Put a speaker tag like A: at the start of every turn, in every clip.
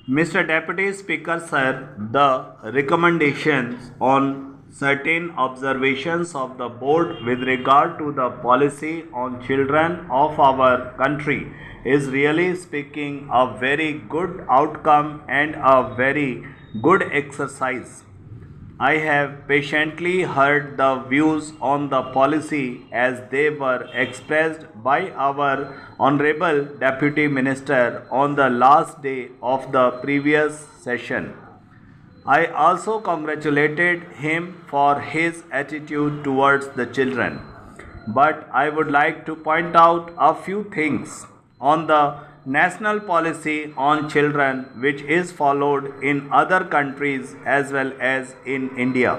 A: Mr. Deputy Speaker, sir, the recommendations on certain observations of the board with regard to the policy on children of our country is really speaking a very good outcome and a very good exercise. I have patiently heard the views on the policy as they were expressed by our Honorable Deputy Minister on the last day of the previous session. I also congratulated him for his attitude towards the children. But I would like to point out a few things on the national policy on children which is followed in other countries as well as in India.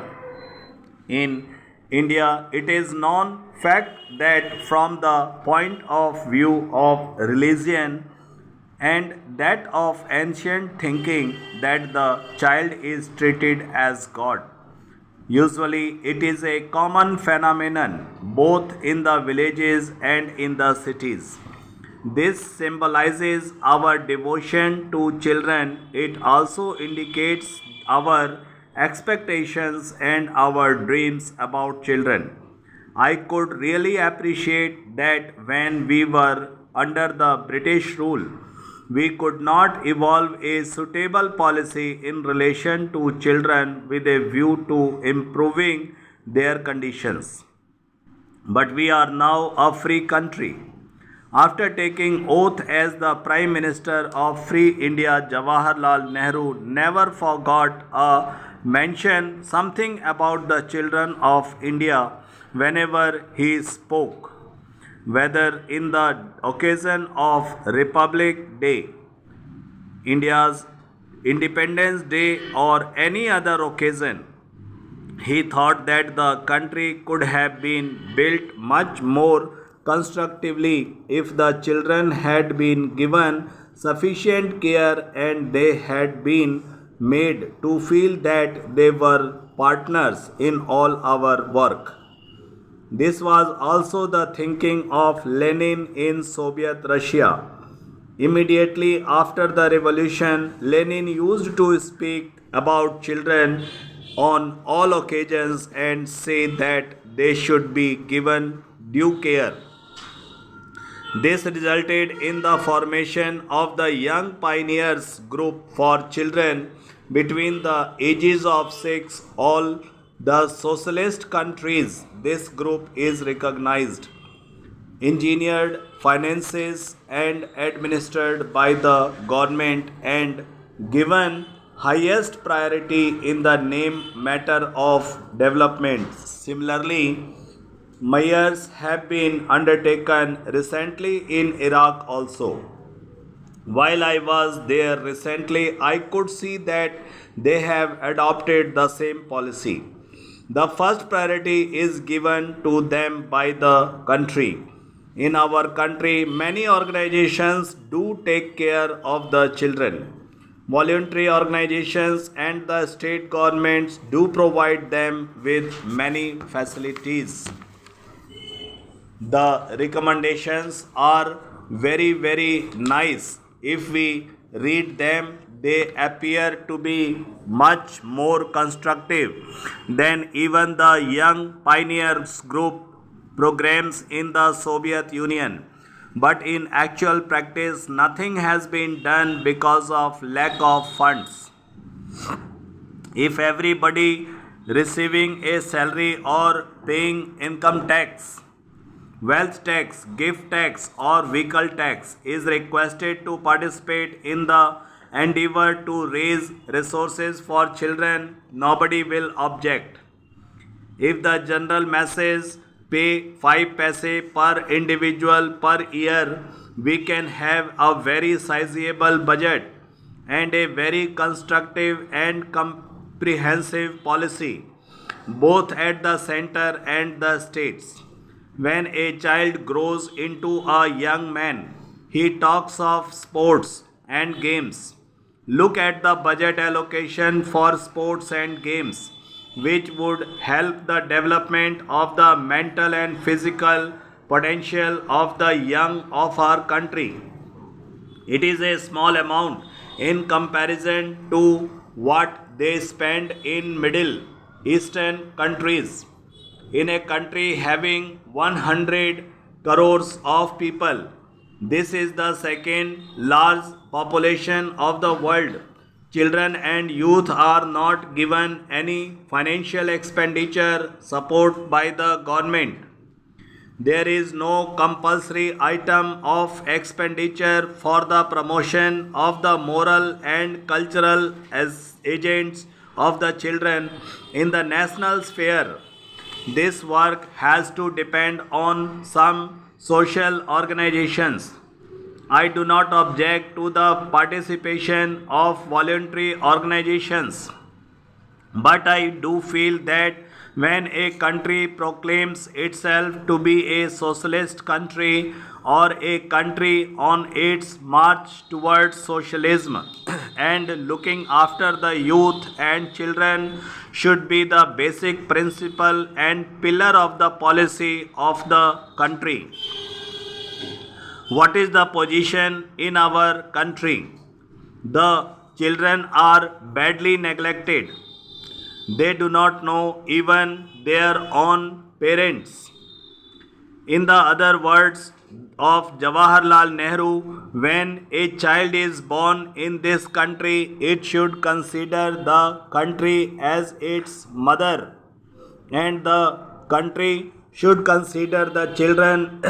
A: In India, it is known fact that from the point of view of religion and that of ancient thinking that the child is treated as God. Usually, it is a common phenomenon both in the villages and in the cities. This symbolizes our devotion to children. It also indicates our expectations and our dreams about children. I could really appreciate that when we were under the British rule, we could not evolve a suitable policy in relation to children with a view to improving their conditions. But we are now a free country. After taking oath as the Prime Minister of Free India, Jawaharlal Nehru never forgot a mention something about the children of India whenever he spoke, whether in the occasion of Republic Day, India's Independence Day, or any other occasion. He thought that the country could have been built much more constructively if the children had been given sufficient care and they had been made to feel that they were partners in all our work. This was also the thinking of Lenin in Soviet Russia. Immediately after the revolution, Lenin used to speak about children on all occasions and say that they should be given due care. This resulted in the formation of the Young Pioneers Group for Children between the ages of 6. All the socialist countries, this group is recognized, engineered, financed, and administered by the government and given highest priority in the name matter of development. Similarly, measures have been undertaken recently in Iraq also. While I was there recently, I could see that they have adopted the same policy. The first priority is given to them by the country. In our country, many organizations do take care of the children. Voluntary organizations and the state governments do provide them with many facilities. The recommendations are very nice. If we read them, they appear to be much more constructive than even the Young Pioneers Group programs in the Soviet Union. But in actual practice, nothing has been done because of lack of funds. If everybody receiving a salary or paying income tax, wealth tax, gift tax, or vehicle tax is requested to participate in the endeavor to raise resources for children, nobody will object. If the general masses pay 5 paise per individual per year, we can have a very sizable budget and a very constructive and comprehensive policy, both at the center and the states. When a child grows into a young man, he talks of sports and games. Look at the budget allocation for sports and games, which would help the development of the mental and physical potential of the young of our country. It is a small amount in comparison to what they spend in Middle Eastern countries. In a country having 100 crores of people, this is the second large population of the world. Children and youth are not given any financial expenditure support by the government. There is no compulsory item of expenditure for the promotion of the moral and cultural as agents of the children in the national sphere. This work has to depend on some social organizations. I do not object to the participation of voluntary organizations. But I do feel that when a country proclaims itself to be a socialist country or a country on its march towards socialism and looking after the youth and children should be the basic principle and pillar of the policy of the country. What is the position in our country? The children are badly neglected. They do not know even their own parents. In the other words of Jawaharlal Nehru, when a child is born in this country, it should consider the country as its mother, and the country should consider the children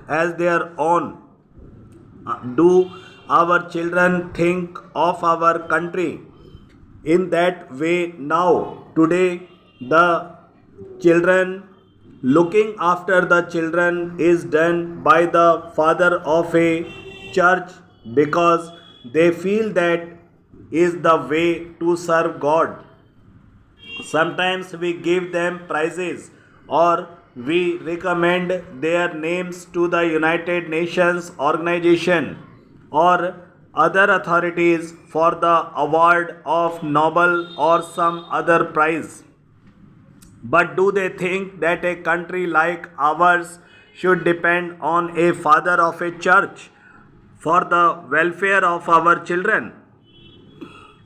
A: as their own. Do our children think of our country in that way now? Today, the children looking after the children is done by the father of a church because they feel that is the way to serve God. Sometimes we give them prizes or we recommend their names to the United Nations organization or other authorities for the award of Nobel or some other prize. But do they think that a country like ours should depend on a father of a church for the welfare of our children?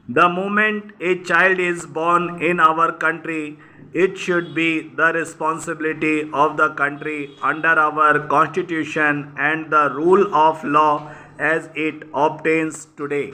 A: The moment a child is born in our country, it should be the responsibility of the country under our constitution and the rule of law as it obtains today.